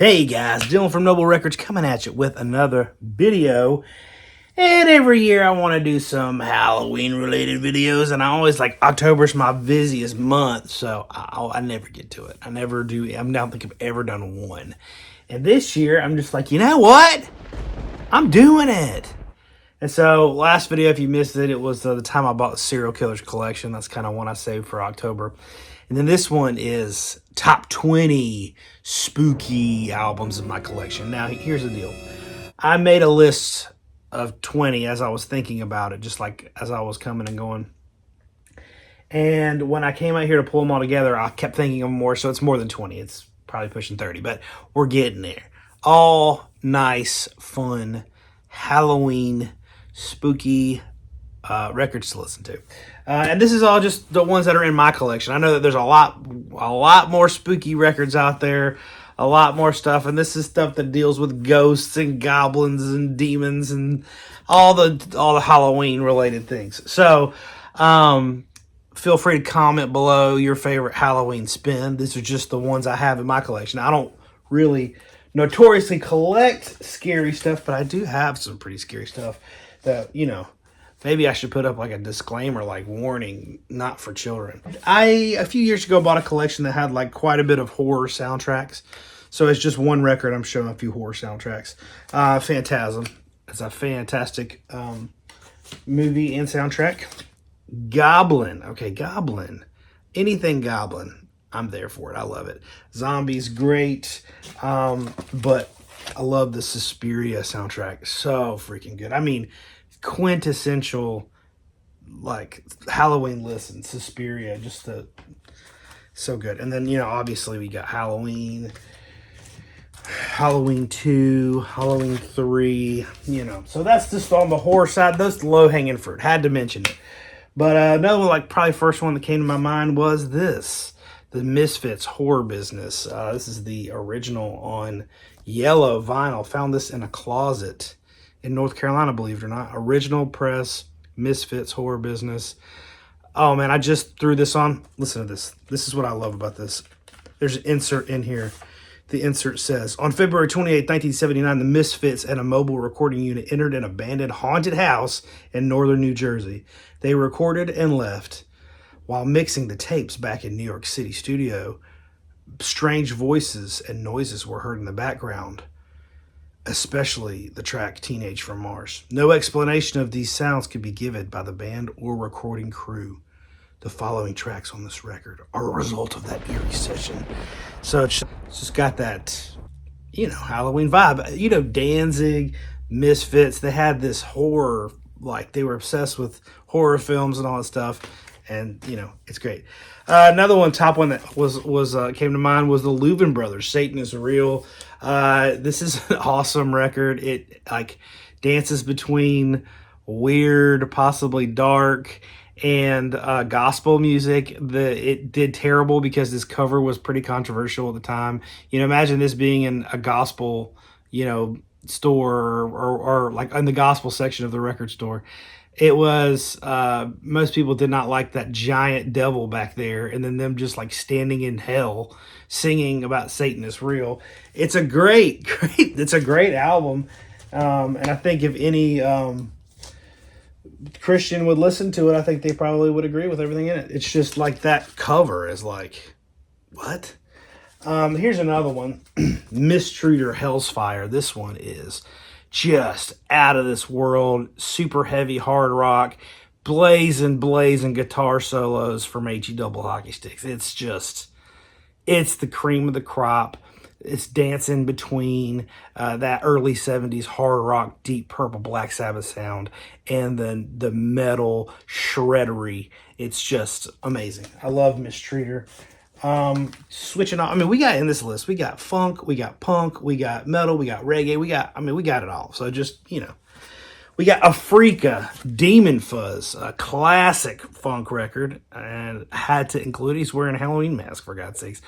Hey guys, Dylan from Noble Records coming at you with another video. And every year I want to do some Halloween related videos, and I always October's my busiest month, so I never get to it. I never do. I don't think I've ever done one. And this year I'm just like, you know what? I'm doing it. And so last video, if you missed it, it was the time I bought the Serial Killers collection. That's kind of one I saved for October. And then this one is top 20 spooky albums of my collection. Now, here's the deal. I made a list of 20 as I was thinking about it, just like as I was coming and going. And when I came out here to pull them all together, I kept thinking of more, so it's more than 20. It's probably pushing 30, but we're getting there. All nice, fun, Halloween, spooky records to listen to. And this is all just the ones that are in my collection. I know that there's a lot more spooky records out there, a lot more stuff, and this is stuff that deals with ghosts and goblins and demons and all the Halloween related things. So feel free to comment below your favorite Halloween spin. These are just the ones I have in my collection. I don't really notoriously collect scary stuff, but I do have some pretty scary stuff that, you know, maybe I should put up like a disclaimer, like warning, not for children. A few years ago, bought a collection that had like quite a bit of horror soundtracks. So it's just one record. I'm showing a few horror soundtracks. Phantasm. It's a fantastic movie and soundtrack. Goblin. Okay, Goblin. Anything Goblin, I'm there for it. I love it. Zombies, great. But I love the Suspiria soundtrack. So freaking good. I mean, quintessential like Halloween listen. Suspiria, just so good. And then, you know, obviously we got Halloween 2, Halloween 3, you know. So that's just on the horror side. That's low hanging fruit. Had to mention it. But another like probably first one that came to my mind was this, the Misfits Horror Business. This is the original on yellow vinyl. Found this in a closet in North Carolina, believe it or not. Original press, Misfits Horror Business. Oh man, I just threw this on. Listen to this. This is what I love about this. There's an insert in here. The insert says, on February 28, 1979, the Misfits and a mobile recording unit entered an abandoned haunted house in northern New Jersey. They recorded and left. While mixing the tapes back in New York City studio, strange voices and noises were heard in the background, especially the track Teenage from Mars. No explanation of these sounds could be given by the band or recording crew. The following tracks on this record are a result of that eerie session. So it's just got that, you know, Halloween vibe. You know, Danzig, Misfits, they had this horror, like they were obsessed with horror films and all that stuff. And, you know, it's great. Another one, top one that was came to mind was the Louvin Brothers, Satan is Real. This is an awesome record. It like dances between weird, possibly dark, and gospel music. It did terrible because this cover was pretty controversial at the time. You know, imagine this being in a gospel, you know, store or like in the gospel section of the record store. It was, most people did not like that giant devil back there, and then them just like standing in hell singing about Satan is real. It's a great album. And I think if any Christian would listen to it, I think they probably would agree with everything in it. It's just like that cover is like, what? Here's another one. Mistreater Hell's Fire. This one is just out of this world, super heavy hard rock, blazing guitar solos from HE double hockey sticks. It's the cream of the crop. It's dancing between that early 70s hard rock, Deep Purple, Black Sabbath sound, and then the metal shreddery. It's just amazing. I love Mistreater. Switching off, I mean, we got in this list, we got funk, we got punk, we got metal, we got reggae, we got it all. So just, you know, we got Africa, Demon Fuzz, a classic funk record, and had to include, he's wearing a Halloween mask, for God's sakes.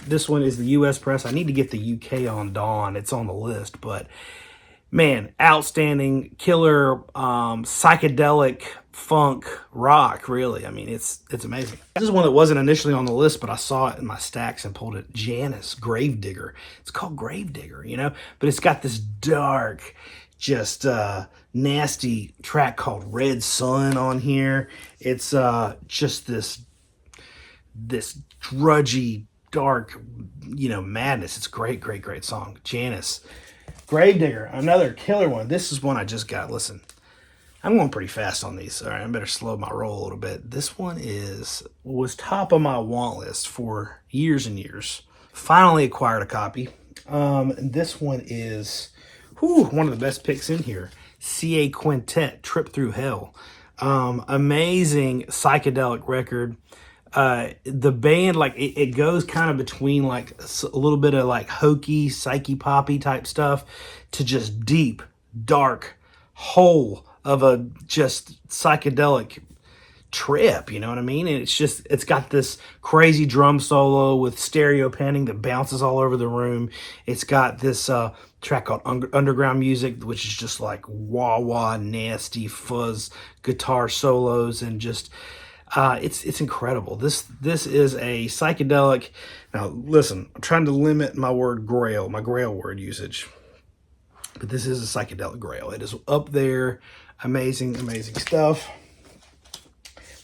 This one is the US press. I need to get the UK on Dawn. It's on the list, but man, outstanding, killer, psychedelic funk rock, really. I mean, it's amazing. This is one that wasn't initially on the list, but I saw it in my stacks and pulled it. Janus, Gravedigger. It's called Gravedigger, you know, but it's got this dark, just nasty track called Red Sun on here. It's just this drudgy, dark, you know, madness. It's great, great, great song. Janus. Gravedigger, another killer one. This is one I just got. Listen, I'm going pretty fast on these. All right, I better slow my roll a little bit. This one was top of my want list for years and years. Finally acquired a copy. This one is one of the best picks in here. CA Quintet, Trip Through Hell. Amazing psychedelic record. The band, like, it goes kind of between like a little bit of like hokey, psyche poppy type stuff to just deep, dark, whole of a just psychedelic trip, you know what I mean? And it's got this crazy drum solo with stereo panning that bounces all over the room. It's got this track called Underground Music, which is just like wah-wah, nasty fuzz guitar solos, and just it's incredible. This is a psychedelic. Now listen, I'm trying to limit my grail word usage, but this is a psychedelic grail. It is up there. Amazing, amazing stuff.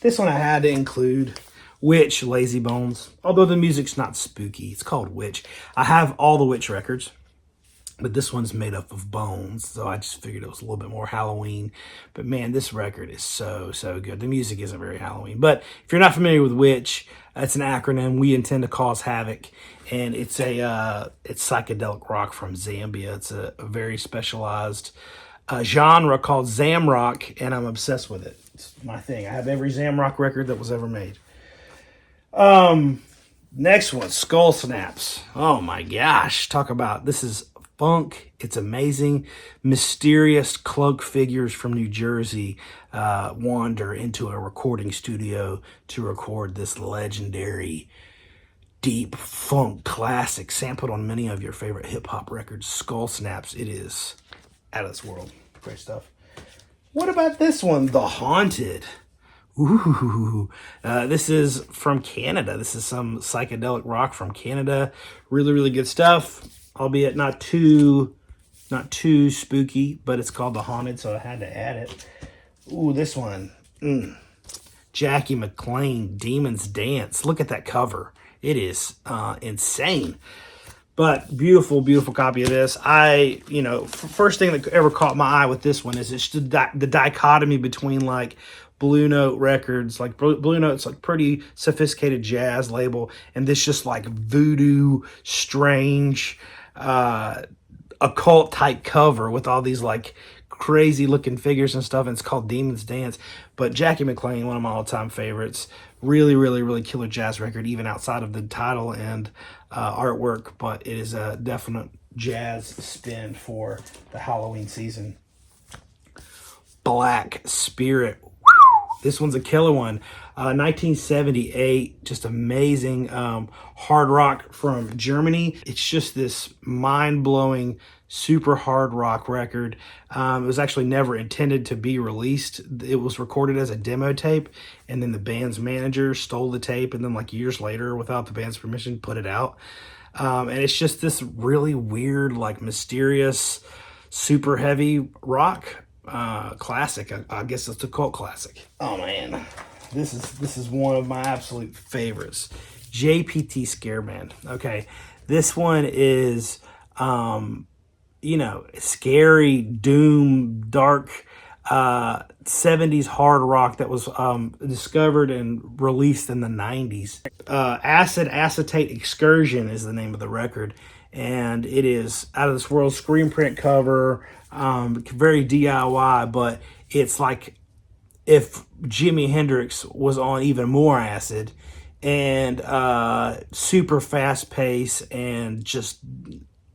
This one I had to include Witch, Lazy Bones. Although the music's not spooky, it's called Witch. I have all the Witch records, but this one's made up of bones, so I just figured it was a little bit more Halloween. But man, this record is so, so good. The music isn't very Halloween, but if you're not familiar with Witch, it's an acronym. We intend to cause havoc, and it's psychedelic rock from Zambia. It's a very specialized genre called Zamrock, and I'm obsessed with it. It's my thing. I have every Zamrock record that was ever made. Next one, Skull Snaps. Oh my gosh, talk about, this is funk. It's amazing. Mysterious cloak figures from New Jersey wander into a recording studio to record this legendary deep funk classic sampled on many of your favorite hip-hop records. Skull Snaps. It is out of this world. Great stuff. What about this one? The Haunted. Ooh, this is from Canada. This is some psychedelic rock from Canada. Really, really good stuff. Albeit not too spooky, but it's called The Haunted, so I had to add it. Ooh, this one. Jackie McLean, Demon's Dance. Look at that cover. It is insane. But beautiful, beautiful copy of this. First thing that ever caught my eye with this one is it's the dichotomy between like Blue Note Records, like Blue Note's like pretty sophisticated jazz label, and this just like voodoo, strange, occult type cover with all these like crazy looking figures and stuff, and it's called Demon's Dance. But Jackie McLean, one of my all-time favorites. Really, really, really killer jazz record, even outside of the title and artwork, but it is a definite jazz spin for the Halloween season. Black Spirit. This one's a killer one. 1978, just amazing hard rock from Germany. It's just this mind-blowing, super hard rock record. It was actually never intended to be released. It was recorded as a demo tape, and then the band's manager stole the tape, and then like years later, without the band's permission, put it out. And it's just this really weird, like mysterious, super heavy rock classic. I guess it's a cult classic. Oh man, this is one of my absolute favorites. JPT Scaran. Okay, this one is scary, doom, dark 70s hard rock that was discovered and released in the 90s. Acid Acetate Excursion is the name of the record, and it is out of this world. Screen print cover, very DIY, but it's like if Jimi Hendrix was on even more acid, and super fast pace and just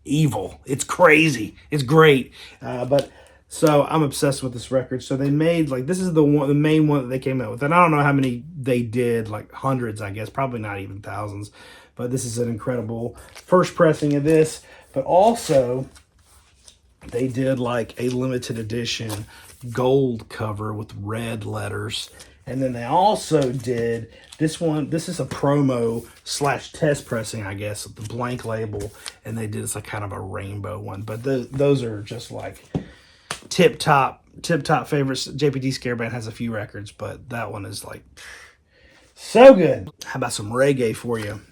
evil. It's crazy. It's great. So I'm obsessed with this record. So they made, like, this is the main one that they came out with. And I don't know how many they did, like hundreds, I guess, probably not even thousands. But this is an incredible first pressing of this. But also, they did like a limited edition gold cover with red letters. And then they also did this one. This is a promo / test pressing, I guess, of the blank label. And they did it's like kind of a rainbow one. But those are just like tip top favorites. JPT Scaran has a few records, but that one is like so good. How about some reggae for you?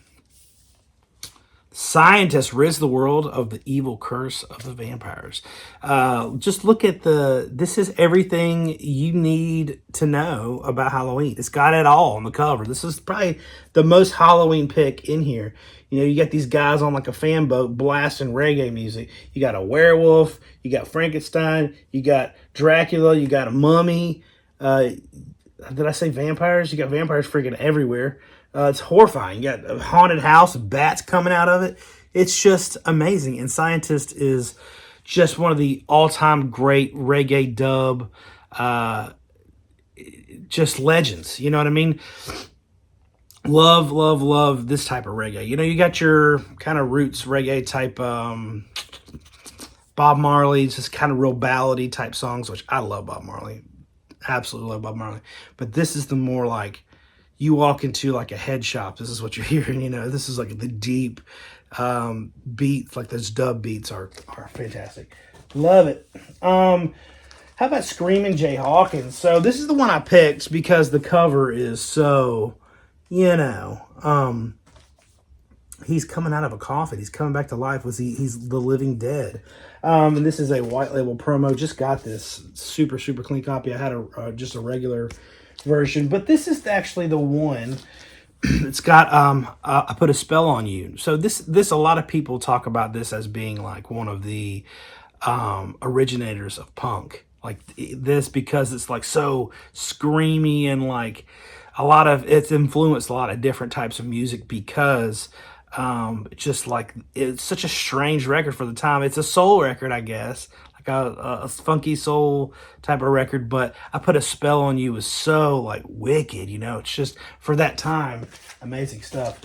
Scientists rids the world of the evil curse of the vampires. Just look at this is everything you need to know about Halloween. It's got it all on the cover. This is probably the most Halloween pick in here. You know, you got these guys on like a fan boat blasting reggae music. You got a werewolf, you got Frankenstein, you got Dracula, you got a mummy. Did I say vampires? You got vampires freaking everywhere. It's horrifying. You got a haunted house, bats coming out of it. It's just amazing. And Scientist is just one of the all-time great reggae dub, just legends. You know what I mean? Love this type of reggae. You know, you got your kind of roots reggae type, Bob Marley, just kind of real ballady type songs, which I love Bob Marley. Absolutely love Bob Marley. But this is the more like, you walk into like a head shop, this is what you're hearing, you know. This is like the deep beats, like those dub beats are fantastic. Love it. How about Screaming Jay Hawkins? So this is the one I picked because the cover is so, you know, he's coming out of a coffin. He's coming back to life. He's the living dead. And this is a white label promo. Just got this super clean copy. I had just a regular version, but this is actually the one. It's got I Put a Spell on You. So this a lot of people talk about this as being like one of the originators of punk, like this, because it's like so screamy and like it's influenced a lot of different types of music because just like it's such a strange record for the time. It's a soul record, I guess, like a funky soul type of record, but I Put a Spell on You was so like wicked, you know. It's just for that time, amazing stuff.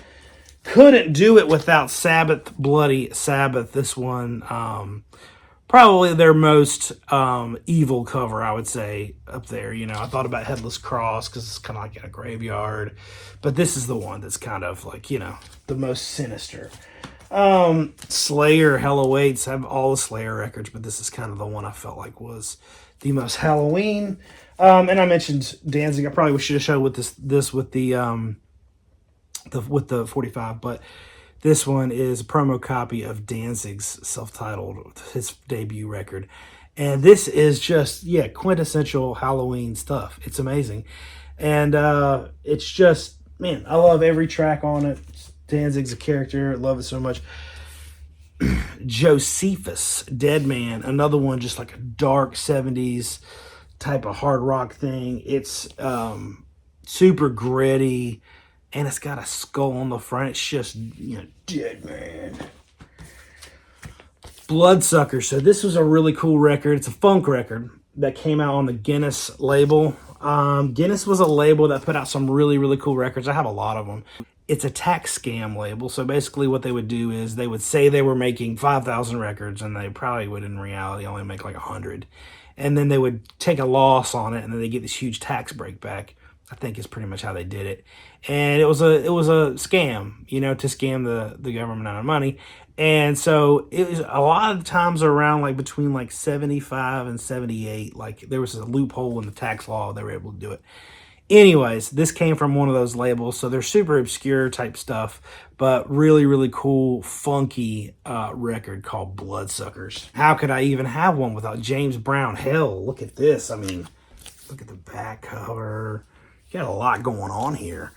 Couldn't do it without Sabbath, Bloody Sabbath. This one, probably their most evil cover, I would say, up there. You know, I thought about Headless Cross because it's kind of like in a graveyard, but this is the one that's kind of like, you know, the most sinister. Slayer, Hell Awaits. I have all the Slayer records, but this is kind of the one I felt like was the most Halloween. And I mentioned Danzig. I probably should have showed with this with the 45, but this one is a promo copy of Danzig's self-titled, his debut record. And this is just, yeah, quintessential Halloween stuff. It's amazing. And it's just, man, I love every track on it. Danzig's a character. I love it so much. Josephus, Dead Man, another one just like a dark 70s type of hard rock thing. It's super gritty, and it's got a skull on the front. It's just, you know, Dead Man. Bloodsucker. So this was a really cool record. It's a funk record that came out on the Guinness label. Guinness was a label that put out some really cool records. I have a lot of them. It's a tax scam label. So basically what they would do is they would say they were making 5,000 records, and they probably would in reality only make like 100. And then they would take a loss on it, and then they get this huge tax break back. I think is pretty much how they did it. And it was a scam, you know, to scam the government out of money. And so it was a lot of times around like between like 75 and 78, like there was a loophole in the tax law. They were able to do it. Anyways, this came from one of those labels. So they're super obscure type stuff, but really cool, funky record called Bloodsuckers. How could I even have one without James Brown? Hell, look at this. I mean, look at the back cover. You got a lot going on here.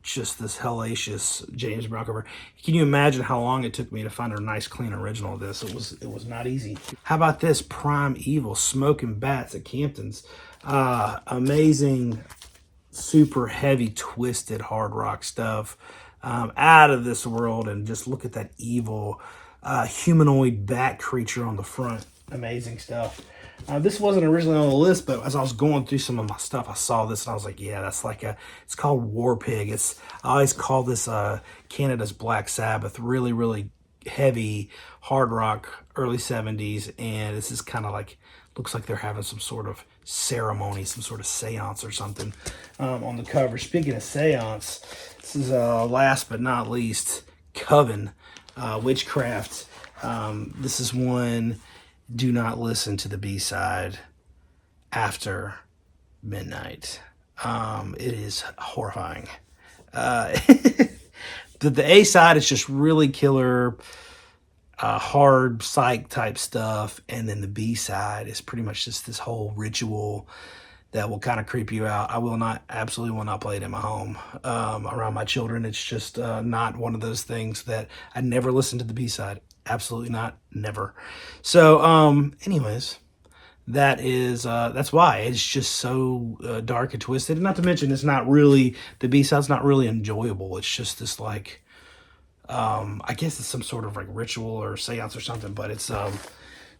Just this hellacious James Brown cover. Can you imagine how long it took me to find a nice, clean original of this? It was not easy. How about this? Prime Evil, Smoking Bats at Campton's. Amazing, super heavy, twisted hard rock stuff. Out of this world, and just look at that evil humanoid bat creature on the front. Amazing stuff. This wasn't originally on the list, but as I was going through some of my stuff, I saw this and I was like, yeah, that's like it's called War Pig. I always call this Canada's Black Sabbath. Really heavy hard rock, early 70s, and this is kind of like, looks like they're having some sort of ceremony, some sort of seance or something on the cover. Speaking of seance, this is last but not least, Coven, Witchcraft. This is one, do not listen to the B-side after midnight. It is horrifying. The A side is just really killer, hard psych type stuff, and then the B side is pretty much just this whole ritual that will kind of creep you out. I will not, absolutely will not play it in my home around my children. It's just not one of those things that I never listen to the B side. Absolutely not, never. So, anyways. That's why it's just so dark and twisted. And not to mention, it's not really, the B-side's not really enjoyable. It's just this like, I guess it's some sort of like ritual or seance or something, but it's a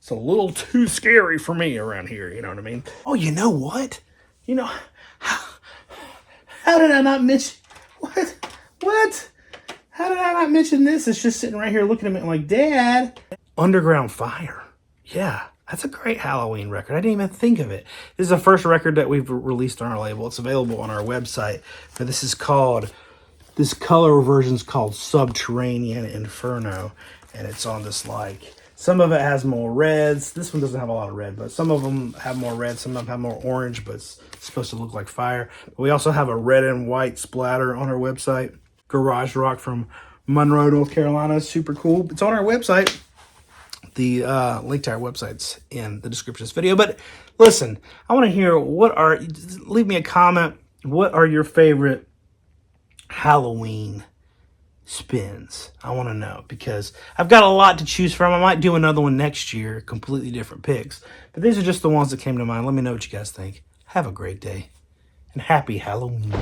little too scary for me around here. You know what I mean? Oh, you know what? You know, how did I not mention, what? How did I not mention this? It's just sitting right here looking at me like, Dad. Underground Fire. Yeah. That's a great Halloween record. I didn't even think of it. This is the first record that we've released on our label. It's available on our website. But this color version's called Subterranean Inferno. And it's on this like, some of it has more reds. This one doesn't have a lot of red, but some of them have more red. Some of them have more orange, but it's supposed to look like fire. But we also have a red and white splatter on our website. Garage Rock from Monroe, North Carolina. Super cool. It's on our website. The link to our website's in the description of this video. But listen, I want to hear leave me a comment. What are your favorite Halloween spins? I want to know, because I've got a lot to choose from. I might do another one next year, completely different picks. But these are just the ones that came to mind. Let me know what you guys think. Have a great day, and happy Halloween.